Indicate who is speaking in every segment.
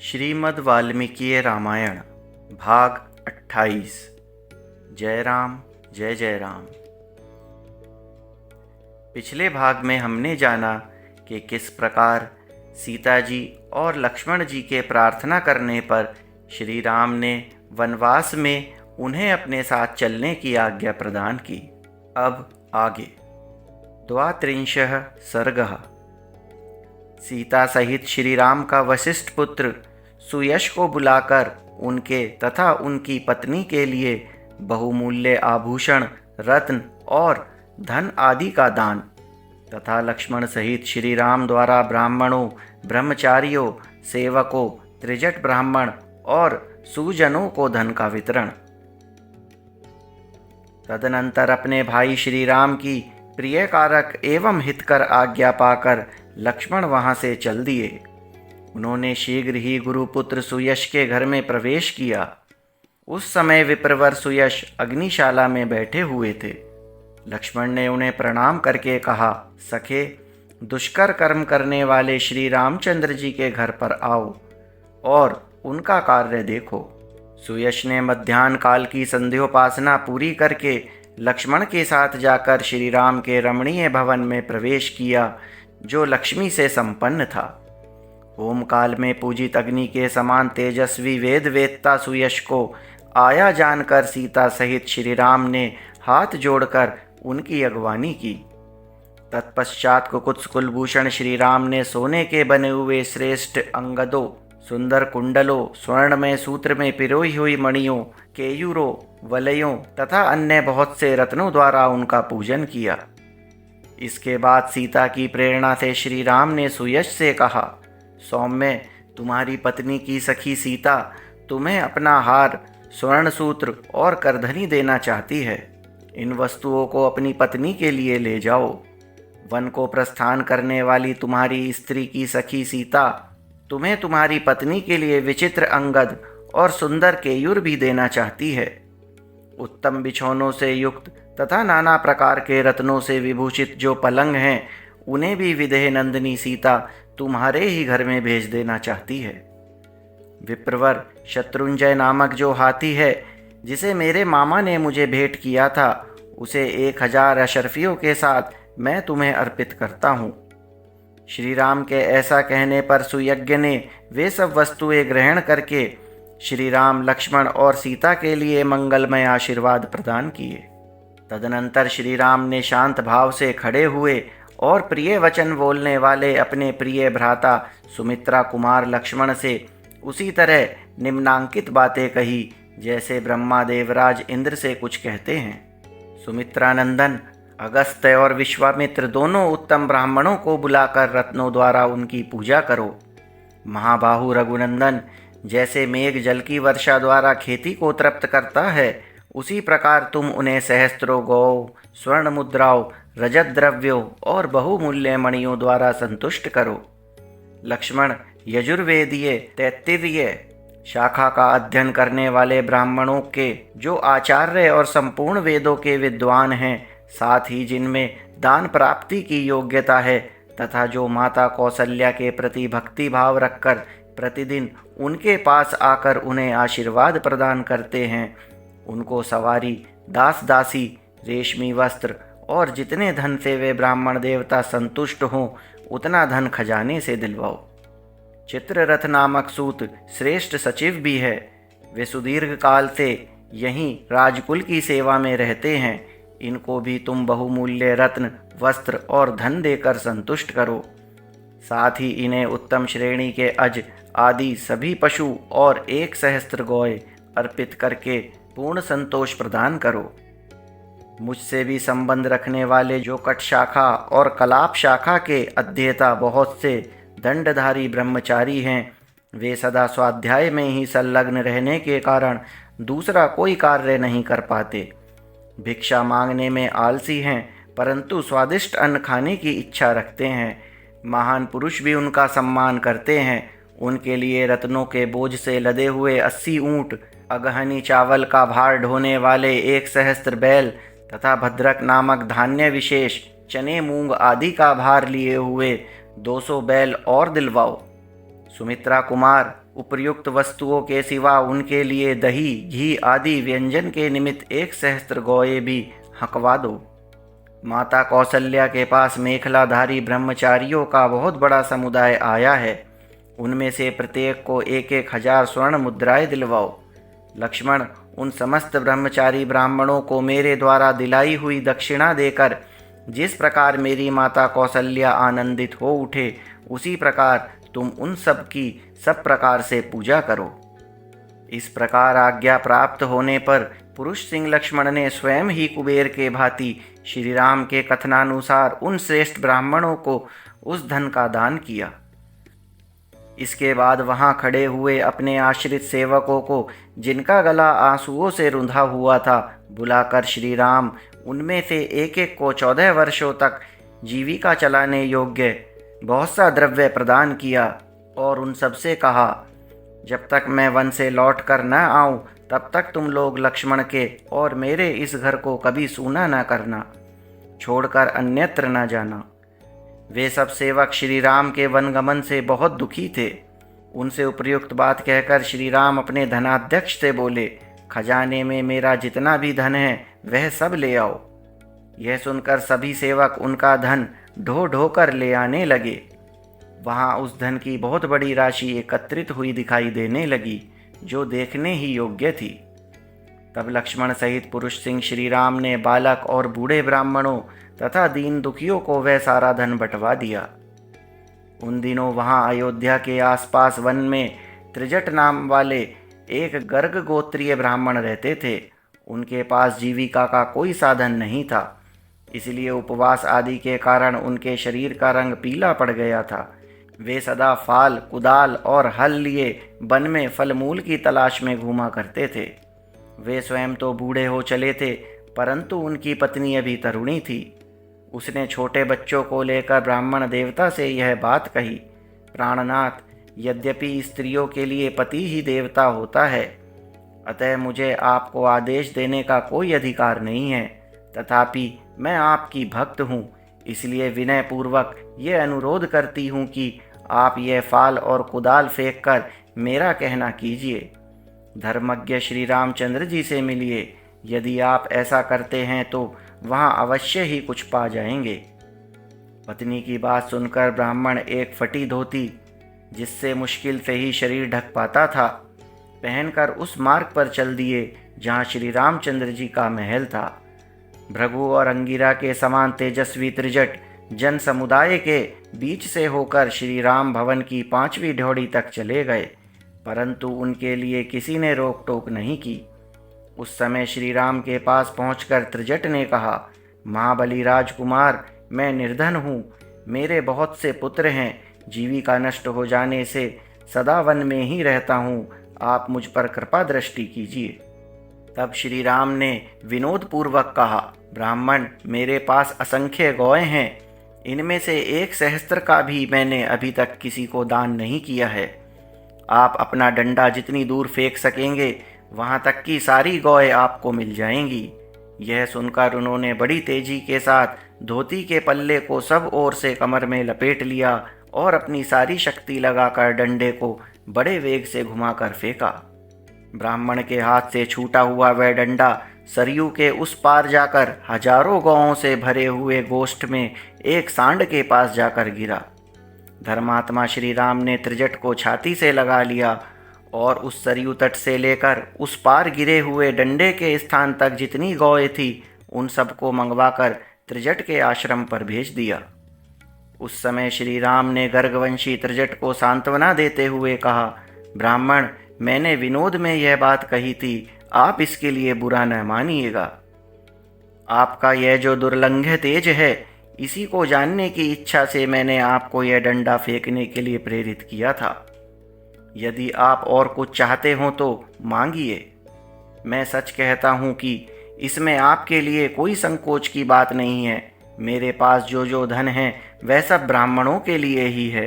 Speaker 1: श्रीमद् वाल्मीकि रामायण भाग 28। जय राम जय जय राम। पिछले भाग में हमने जाना कि किस प्रकार सीता जी और लक्ष्मण जी के प्रार्थना करने पर श्री राम ने वनवास में उन्हें अपने साथ चलने की आज्ञा प्रदान की। अब आगे। द्वात्रिंशः सर्गः। सीता सहित श्री राम का वशिष्ठ पुत्र सुयश को बुलाकर उनके तथा उनकी पत्नी के लिए बहुमूल्य आभूषण, रत्न और धन आदि का दान तथा लक्ष्मण सहित श्री राम द्वारा ब्राह्मणों, ब्रह्मचारियों, सेवकों, त्रिजट ब्राह्मण और सुजनों को धन का वितरण। तदनंतर अपने भाई श्री राम की प्रिय कारक एवं हितकर आज्ञा पाकर लक्ष्मण वहां से चल दिए। उन्होंने शीघ्र ही गुरुपुत्र सुयश के घर में प्रवेश किया। उस समय विप्रवर सुयश अग्निशाला में बैठे हुए थे। लक्ष्मण ने उन्हें प्रणाम करके कहा, सखे, दुष्कर कर्म करने वाले श्री रामचंद्र जी के घर पर आओ और उनका कार्य देखो। सुयश ने मध्याह्न काल की संध्योपासना पूरी करके लक्ष्मण के साथ जाकर श्री राम के रमणीय भवन में प्रवेश किया, जो लक्ष्मी से संपन्न था। ओम काल में पूजित अग्नि के समान तेजस्वी वेद वेत्ता सुयश को आया जानकर सीता सहित श्री राम ने हाथ जोड़कर उनकी अगवानी की। तत्पश्चात कुकुत्स कुलभूषण श्री राम ने सोने के बने हुए श्रेष्ठ अंगदों, सुंदर कुंडलों, स्वर्ण में सूत्र में पिरोई हुई मणियों, केयूरों, वलयों तथा अन्य बहुत से रत्नों द्वारा उनका पूजन किया। इसके बाद सीता की प्रेरणा से श्री राम ने सुयश से कहा, सौम्य, तुम्हारी पत्नी की सखी सीता तुम्हें अपना हार, स्वर्ण सूत्र और करधनी देना चाहती है। इन वस्तुओं को अपनी पत्नी के लिए ले जाओ। वन को प्रस्थान करने वाली तुम्हारी स्त्री की सखी सीता तुम्हें तुम्हारी पत्नी के लिए विचित्र अंगद और सुंदर केयूर भी देना चाहती है। उत्तम बिछौनों से युक्त तथा नाना प्रकार के रत्नों से विभूषित जो पलंग हैं, उन्हें भी विदेह नंदिनी सीता तुम्हारे ही घर में भेज देना चाहती है। विप्रवर, शत्रुंजय नामक जो हाथी है, जिसे मेरे मामा ने मुझे भेंट किया था, उसे 1000 अशर्फियों के साथ मैं तुम्हें अर्पित करता हूँ। श्री राम के ऐसा कहने पर सुयज्ञ ने वे सब वस्तुएं ग्रहण करके श्री राम, लक्ष्मण और सीता के लिए मंगलमय आशीर्वाद प्रदान किए। तदनंतर श्री राम ने शांत भाव से खड़े हुए और प्रिय वचन बोलने वाले अपने प्रिय भ्राता सुमित्रा कुमार लक्ष्मण से उसी तरह निम्नांकित बातें कही, जैसे ब्रह्मा देवराज इंद्र से कुछ कहते हैं। सुमित्रानंदन, अगस्त्य और विश्वामित्र दोनों उत्तम ब्राह्मणों को बुलाकर रत्नों द्वारा उनकी पूजा करो। महाबाहु रघुनंदन, जैसे मेघ जल की वर्षा द्वारा खेती को तृप्त करता है, उसी प्रकार तुम उन्हें सहस्त्रों गौ, स्वर्ण मुद्राओं, रजत द्रव्यों और बहुमूल्य मणियों द्वारा संतुष्ट करो। लक्ष्मण, यजुर्वेदीय तैत्तिरीय शाखा का अध्ययन करने वाले ब्राह्मणों के जो आचार्य और संपूर्ण वेदों के विद्वान हैं, साथ ही जिनमें दान प्राप्ति की योग्यता है तथा जो माता कौशल्या के प्रति भक्ति भाव रखकर प्रतिदिन उनके पास आकर उन्हें आशीर्वाद प्रदान करते हैं, उनको सवारी, दास दासी, रेशमी वस्त्र और जितने धन से वे ब्राह्मण देवता संतुष्ट हों, उतना धन खजाने से दिलवाओ। चित्ररथ नामक सूत श्रेष्ठ सचिव भी है। वे सुदीर्घ काल से यहीं राजकुल की सेवा में रहते हैं। इनको भी तुम बहुमूल्य रत्न, वस्त्र और धन देकर संतुष्ट करो। साथ ही इन्हें उत्तम श्रेणी के अज आदि सभी पशु और 1 गौएं अर्पित करके पूर्ण संतोष प्रदान करो। मुझसे भी संबंध रखने वाले जो कट शाखा और कलाप शाखा के अध्येता बहुत से दंडधारी ब्रह्मचारी हैं, वे सदा स्वाध्याय में ही संलग्न रहने के कारण दूसरा कोई कार्य नहीं कर पाते। भिक्षा मांगने में आलसी हैं, परंतु स्वादिष्ट अन्न खाने की इच्छा रखते हैं। महान पुरुष भी उनका सम्मान करते हैं। उनके लिए रत्नों के बोझ से लदे हुए 80 ऊँट, अगहनी चावल का भार ढोने वाले 1 बैल तथा भद्रक नामक धान्य विशेष, चने मूंग आदि का भार लिए हुए 200 बैल और दिलवाओ। सुमित्रा कुमार, उपर्युक्त वस्तुओं के सिवा उनके लिए दही, घी आदि व्यंजन के निमित्त 1 सहस्त्र गौएं भी हंकवा दो। माता कौशल्या के पास मेखलाधारी ब्रह्मचारियों का बहुत बड़ा समुदाय आया है। उनमें से प्रत्येक को 1,000 स्वर्ण मुद्राएं दिलवाओ। लक्ष्मण, उन समस्त ब्रह्मचारी ब्राह्मणों को मेरे द्वारा दिलाई हुई दक्षिणा देकर जिस प्रकार मेरी माता कौशल्या आनंदित हो उठे, उसी प्रकार तुम उन सब की सब प्रकार से पूजा करो। इस प्रकार आज्ञा प्राप्त होने पर पुरुष सिंह लक्ष्मण ने स्वयं ही कुबेर के भांति श्री राम के कथनानुसार उन श्रेष्ठ ब्राह्मणों को उस धन का दान किया। इसके बाद वहां खड़े हुए अपने आश्रित सेवकों को, जिनका गला आंसुओं से रुंधा हुआ था, बुलाकर श्री राम उनमें से एक एक को 14 वर्षों तक जीविका चलाने योग्य बहुत सा द्रव्य प्रदान किया और उन सबसे कहा, जब तक मैं वन से लौट कर न आऊं तब तक तुम लोग लक्ष्मण के और मेरे इस घर को कभी सूना न करना, छोड़कर अन्यत्र न जाना। वे सब सेवक श्री राम के वनगमन से बहुत दुखी थे। उनसे उपयुक्त बात कहकर श्री राम अपने धनाध्यक्ष से बोले, खजाने में मेरा जितना भी धन है वह सब ले आओ। यह सुनकर सभी सेवक उनका धन ढो ढो कर ले आने लगे। वहां उस धन की बहुत बड़ी राशि एकत्रित हुई दिखाई देने लगी, जो देखने ही योग्य थी। तब लक्ष्मण सहित पुरुष सिंह श्री राम ने बालक और बूढ़े ब्राह्मणों तथा दीन दुखियों को वह सारा धन बंटवा दिया। उन दिनों वहां अयोध्या के आसपास वन में त्रिजट नाम वाले एक गर्ग गोत्रीय ब्राह्मण रहते थे। उनके पास जीविका का कोई साधन नहीं था, इसलिए उपवास आदि के कारण उनके शरीर का रंग पीला पड़ गया था। वे सदा फाल, कुदाल और हल लिए वन में फल मूल की तलाश में घूमा करते थे। वे स्वयं तो बूढ़े हो चले थे, परंतु उनकी पत्नी अभी तरुणी थी। उसने छोटे बच्चों को लेकर ब्राह्मण देवता से यह बात कही, प्राणनाथ, यद्यपि स्त्रियों के लिए पति ही देवता होता है, अतः मुझे आपको आदेश देने का कोई अधिकार नहीं है, तथापि मैं आपकी भक्त हूँ, इसलिए विनय पूर्वक ये अनुरोध करती हूँ कि आप यह फाल और कुदाल फेंक कर मेरा कहना कीजिए। धर्मज्ञ श्री रामचंद्र जी से मिलिए। यदि आप ऐसा करते हैं तो वहाँ अवश्य ही कुछ पा जाएंगे। पत्नी की बात सुनकर ब्राह्मण एक फटी धोती, जिससे मुश्किल से ही शरीर ढक पाता था, पहनकर उस मार्ग पर चल दिए जहाँ श्री रामचंद्र जी का महल था। भृगु और अंगिरा के समान तेजस्वी त्रिजट जन समुदाय के बीच से होकर श्री राम भवन की 5वीं ड्योढ़ी तक चले गए, परंतु उनके लिए किसी ने रोक टोक नहीं की। उस समय श्री राम के पास पहुंचकर त्रिजट ने कहा, महाबली राजकुमार, मैं निर्धन हूँ, मेरे बहुत से पुत्र हैं, जीविका नष्ट हो जाने से सदा वन में ही रहता हूँ, आप मुझ पर कृपा दृष्टि कीजिए। तब श्री राम ने विनोद पूर्वक कहा, ब्राह्मण, मेरे पास असंख्य गौएं हैं, इनमें से 1 सहस्त्र का भी मैंने अभी तक किसी को दान नहीं किया है। आप अपना डंडा जितनी दूर फेंक सकेंगे वहां तक की सारी गौएं आपको मिल जाएंगी। यह सुनकर उन्होंने बड़ी तेजी के साथ धोती के पल्ले को सब ओर से कमर में लपेट लिया और अपनी सारी शक्ति लगाकर डंडे को बड़े वेग से घुमाकर फेंका। ब्राह्मण के हाथ से छूटा हुआ वह डंडा सरयू के उस पार जाकर हजारों गौओं से भरे हुए गोष्ठ में एक सांड के पास जाकर गिरा। धर्मात्मा श्री राम ने त्रिजट को छाती से लगा लिया और उस सरयू तट से लेकर उस पार गिरे हुए डंडे के स्थान तक जितनी गौएं थी उन सबको मंगवाकर त्रिजट के आश्रम पर भेज दिया। उस समय श्री राम ने गर्गवंशी त्रिजट को सांत्वना देते हुए कहा, ब्राह्मण, मैंने विनोद में यह बात कही थी, आप इसके लिए बुरा न मानिएगा। आपका यह जो दुर्लंघ्य तेज है, इसी को जानने की इच्छा से मैंने आपको यह डंडा फेंकने के लिए प्रेरित किया था। यदि आप और कुछ चाहते हो तो मांगिए। मैं सच कहता हूँ कि इसमें आपके लिए कोई संकोच की बात नहीं है। मेरे पास जो धन है वह सब ब्राह्मणों के लिए ही है।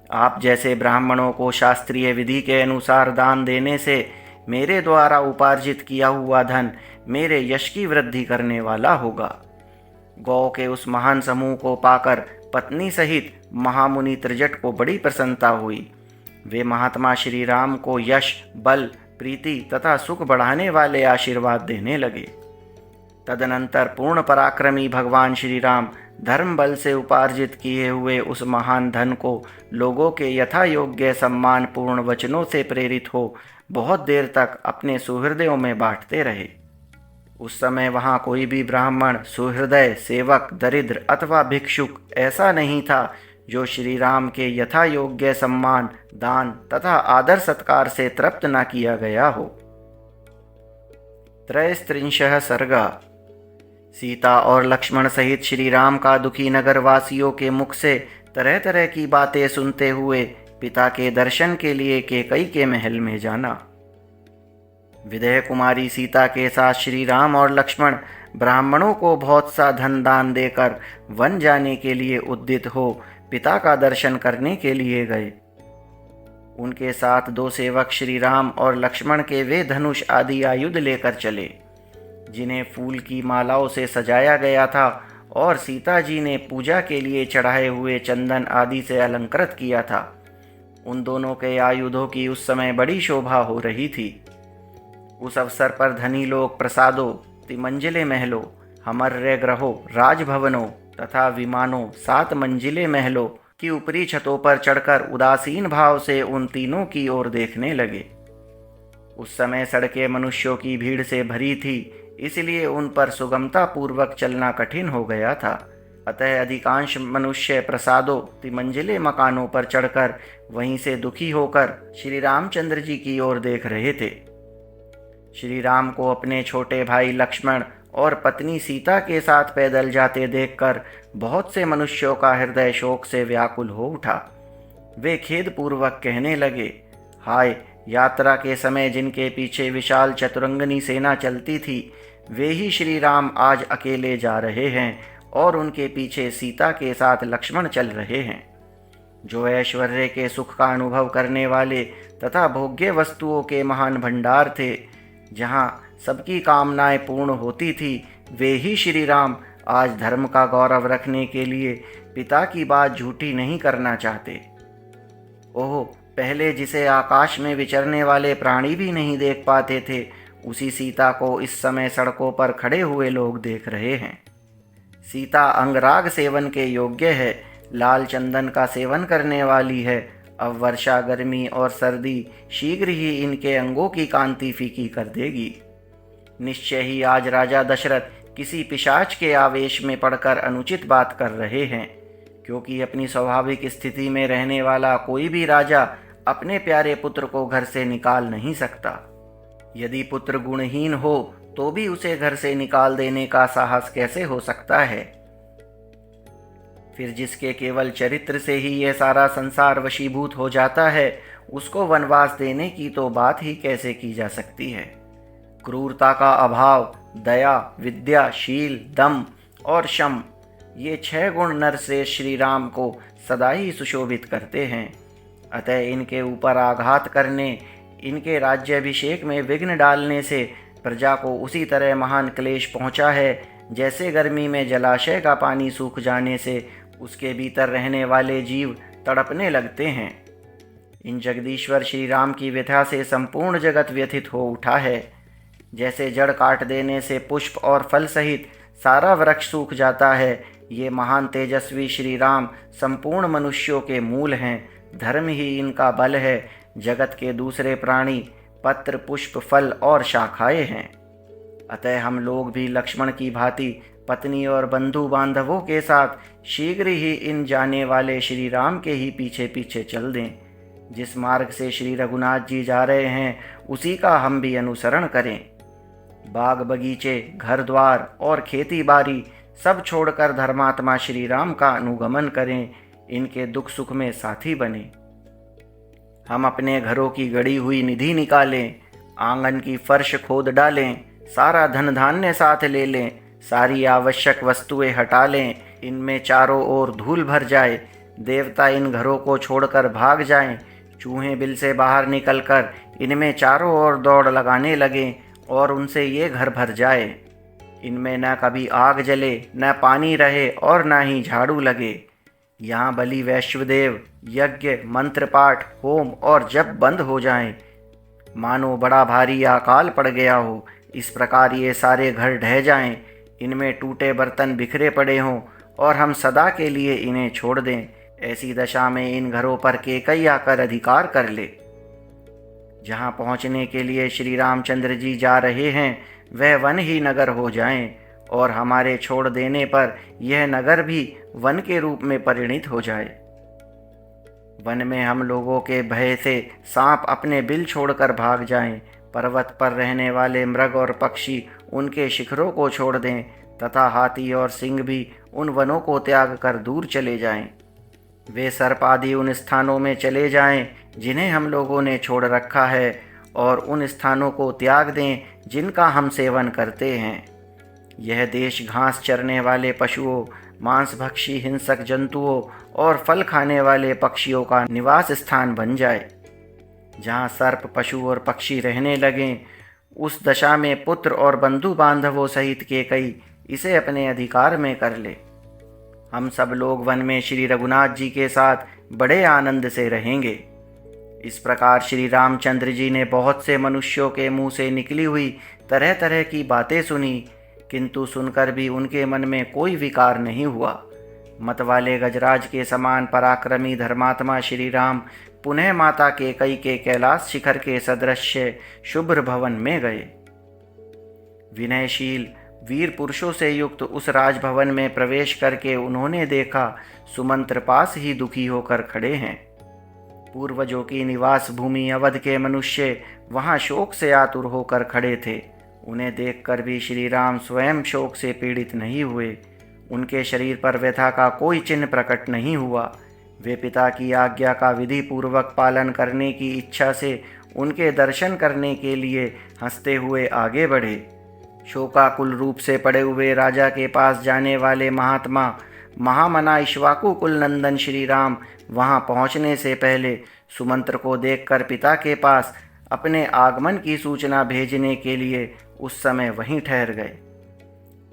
Speaker 1: आप जैसे ब्राह्मणों को शास्त्रीय विधि के अनुसार दान देने से मेरे द्वारा उपार्जित किया हुआ धन मेरे यश की वृद्धि करने वाला होगा। गौ के उस महान समूह को पाकर पत्नी सहित महामुनि त्रिजट को बड़ी प्रसन्नता हुई। वे महात्मा श्री राम को यश, बल, प्रीति तथा सुख बढ़ाने वाले आशीर्वाद देने लगे। तदनंतर पूर्ण पराक्रमी भगवान श्री राम धर्म बल से उपार्जित किए हुए उस महान धन को लोगों के यथा योग्य सम्मान पूर्ण वचनों से प्रेरित हो बहुत देर तक अपने सुहृदयों में बांटते रहे। उस समय वहाँ कोई भी ब्राह्मण, सुहृदय, सेवक, दरिद्र अथवा भिक्षुक ऐसा नहीं था जो श्री राम के यथा योग्य सम्मान, दान तथा आदर सत्कार से तृप्त न किया गया हो। त्रयस्त्रिंशः सर्गा। सीता और लक्ष्मण सहित श्री राम का दुखी नगर वासियों के मुख से तरह तरह की बातें सुनते हुए पिता के दर्शन के लिए कैकई के महल में जाना। विदेह कुमारी सीता के साथ श्री राम और लक्ष्मण ब्राह्मणों को बहुत सा धन दान देकर वन जाने के लिए उद्यत हो पिता का दर्शन करने के लिए गए। उनके साथ दो सेवक श्री राम और लक्ष्मण के वे धनुष आदि आयुध लेकर चले, जिन्हें फूल की मालाओं से सजाया गया था और सीता जी ने पूजा के लिए चढ़ाए हुए चंदन आदि से अलंकृत किया था। उन दोनों के आयुधों की उस समय बड़ी शोभा हो रही थी। उस अवसर पर धनी लोग प्रसादों, तिमंजिले महलों, हमर्य ग्रहों, राजभवनों तथा विमानों, 7 मंजिले महलों की ऊपरी छतों पर चढ़कर उदासीन भाव से उन तीनों की ओर देखने लगे। उस समय सड़कें मनुष्यों की भीड़ से भरी थी, इसलिए उन पर सुगमता पूर्वक चलना कठिन हो गया था। अतः अधिकांश मनुष्य प्रसादों, तिमंजिले मकानों पर चढ़कर वहीं से दुखी होकर श्री रामचंद्र जी की ओर देख रहे थे। श्री राम को अपने छोटे भाई लक्ष्मण और पत्नी सीता के साथ पैदल जाते देखकर बहुत से मनुष्यों का हृदय शोक से व्याकुल हो उठा। वे खेदपूर्वक कहने लगे, हाय, यात्रा के समय जिनके पीछे विशाल चतुरंगनी सेना चलती थी, वे ही श्री राम आज अकेले जा रहे हैं और उनके पीछे सीता के साथ लक्ष्मण चल रहे हैं। जो ऐश्वर्य के सुख का अनुभव करने वाले तथा भोग्य वस्तुओं के महान भंडार थे, जहाँ सबकी कामनाएं पूर्ण होती थी, वे ही श्री राम आज धर्म का गौरव रखने के लिए पिता की बात झूठी नहीं करना चाहते। ओह, पहले जिसे आकाश में विचरने वाले प्राणी भी नहीं देख पाते थे, उसी सीता को इस समय सड़कों पर खड़े हुए लोग देख रहे हैं। सीता अंगराग सेवन के योग्य है, लाल चंदन का सेवन करने वाली है। अब वर्षा, गर्मी और सर्दी शीघ्र ही इनके अंगों की कांति फीकी कर देगी। निश्चय ही आज राजा दशरथ किसी पिशाच के आवेश में पड़कर अनुचित बात कर रहे हैं, क्योंकि अपनी स्वाभाविक स्थिति में रहने वाला कोई भी राजा अपने प्यारे पुत्र को घर से निकाल नहीं सकता। यदि पुत्र गुणहीन हो तो भी उसे घर से निकाल देने का साहस कैसे हो सकता है। फिर जिसके केवल चरित्र से ही यह सारा संसार वशीभूत हो जाता है, उसको वनवास देने की तो बात ही कैसे की जा सकती है। क्रूरता का अभाव, दया, विद्या, शील, दम और शम, ये 6 गुण नरश्रेष्ठ श्री राम को सदा ही सुशोभित करते हैं। अतः इनके ऊपर आघात करने, इनके राज्याभिषेक में विघ्न डालने से प्रजा को उसी तरह महान क्लेश पहुंचा है, जैसे गर्मी में जलाशय का पानी सूख जाने से उसके भीतर रहने वाले जीव तड़पने लगते हैं। इन जगदीश्वर श्री राम की व्यथा से संपूर्ण जगत व्यथित हो उठा है। जैसे जड़ काट देने से पुष्प और फल सहित सारा वृक्ष सूख जाता है, ये महान तेजस्वी श्री राम संपूर्ण मनुष्यों के मूल हैं। धर्म ही इनका बल है। जगत के दूसरे प्राणी पत्र, पुष्प, फल और शाखाएं हैं। अतः हम लोग भी लक्ष्मण की भांति पत्नी और बंधु बांधवों के साथ शीघ्र ही इन जाने वाले श्री राम के ही पीछे पीछे चल दें। जिस मार्ग से श्री रघुनाथ जी जा रहे हैं, उसी का हम भी अनुसरण करें। बाग बगीचे, घर द्वार और खेती बाड़ी सब छोड़कर धर्मात्मा श्री राम का अनुगमन करें। इनके दुख सुख में साथी बने। हम अपने घरों की गड़ी हुई निधि निकालें, आंगन की फर्श खोद डालें, सारा धन धान्य साथ ले लें, सारी आवश्यक वस्तुएं हटा लें, इनमें चारों ओर धूल भर जाए, देवता इन घरों को छोड़कर भाग जाएं, चूहे बिल से बाहर निकलकर इनमें चारों ओर दौड़ लगाने लगें और उनसे ये घर भर जाए। इनमें न कभी आग जले, न पानी रहे और न ही झाड़ू लगे। यहाँ बलि वैश्वदेव यज्ञ मंत्र पाठ होम और जप बंद हो जाएं, मानो बड़ा भारी अकाल पड़ गया हो। इस प्रकार ये सारे घर ढह जाएं, इनमें टूटे बर्तन बिखरे पड़े हों और हम सदा के लिए इन्हें छोड़ दें। ऐसी दशा में इन घरों पर केकई आकर अधिकार कर ले। जहाँ पहुँचने के लिए श्री रामचंद्र जी जा रहे हैं वह वन ही नगर हो जाएं और हमारे छोड़ देने पर यह नगर भी वन के रूप में परिणित हो जाए। वन में हम लोगों के भय से सांप अपने बिल छोड़कर भाग जाएं, पर्वत पर रहने वाले मृग और पक्षी उनके शिखरों को छोड़ दें तथा हाथी और सिंह भी उन वनों को त्याग कर दूर चले जाएं। वे सर्प आदि उन स्थानों में चले जाएं जिन्हें हम लोगों ने छोड़ रखा है और उन स्थानों को त्याग दें जिनका हम सेवन करते हैं। यह देश घास चरने वाले पशुओं, मांसभक्षी हिंसक जंतुओं और फल खाने वाले पक्षियों का निवास स्थान बन जाए। जहाँ सर्प पशु और पक्षी रहने लगें, उस दशा में पुत्र और बंधु बांधवों सहित केकई इसे अपने अधिकार में कर ले। हम सब लोग वन में श्री रघुनाथ जी के साथ बड़े आनंद से रहेंगे। इस प्रकार श्री रामचंद्र जी ने बहुत से मनुष्यों के मुंह से निकली हुई तरह तरह की बातें सुनी, किंतु सुनकर भी उनके मन में कोई विकार नहीं हुआ। मत वाले गजराज के समान पराक्रमी धर्मात्मा श्री राम पुनः माता केकई के कैलाश शिखर के सदृश्य शुभ्र भवन में गए। विनयशील वीर पुरुषों से युक्त उस राजभवन में प्रवेश करके उन्होंने देखा सुमंत्र पास ही दुखी होकर खड़े हैं। पूर्वजों की निवास भूमि अवध के मनुष्य वहां शोक से आतुर होकर खड़े थे। उन्हें देखकर भी श्री राम स्वयं शोक से पीड़ित नहीं हुए। उनके शरीर पर व्यथा का कोई चिन्ह प्रकट नहीं हुआ। वे पिता की आज्ञा का विधि पूर्वक पालन करने की इच्छा से उनके दर्शन करने के लिए हंसते हुए आगे बढ़े। शोकाकुल रूप से पड़े हुए राजा के पास जाने वाले महात्मा महामना इक्ष्वाकु कुल नंदन श्री राम वहां पहुंचने से पहले सुमंत्र को देखकर पिता के पास अपने आगमन की सूचना भेजने के लिए उस समय वहीं ठहर गए।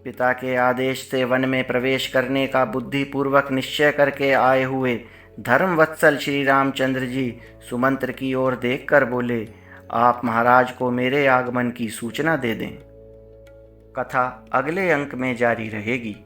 Speaker 1: पिता के आदेश से वन में प्रवेश करने का बुद्धिपूर्वक निश्चय करके आए हुए धर्मवत्सल श्री रामचंद्र जी सुमंत्र की ओर देखकर बोले, आप महाराज को मेरे आगमन की सूचना दे दें। कथा अगले अंक में जारी रहेगी।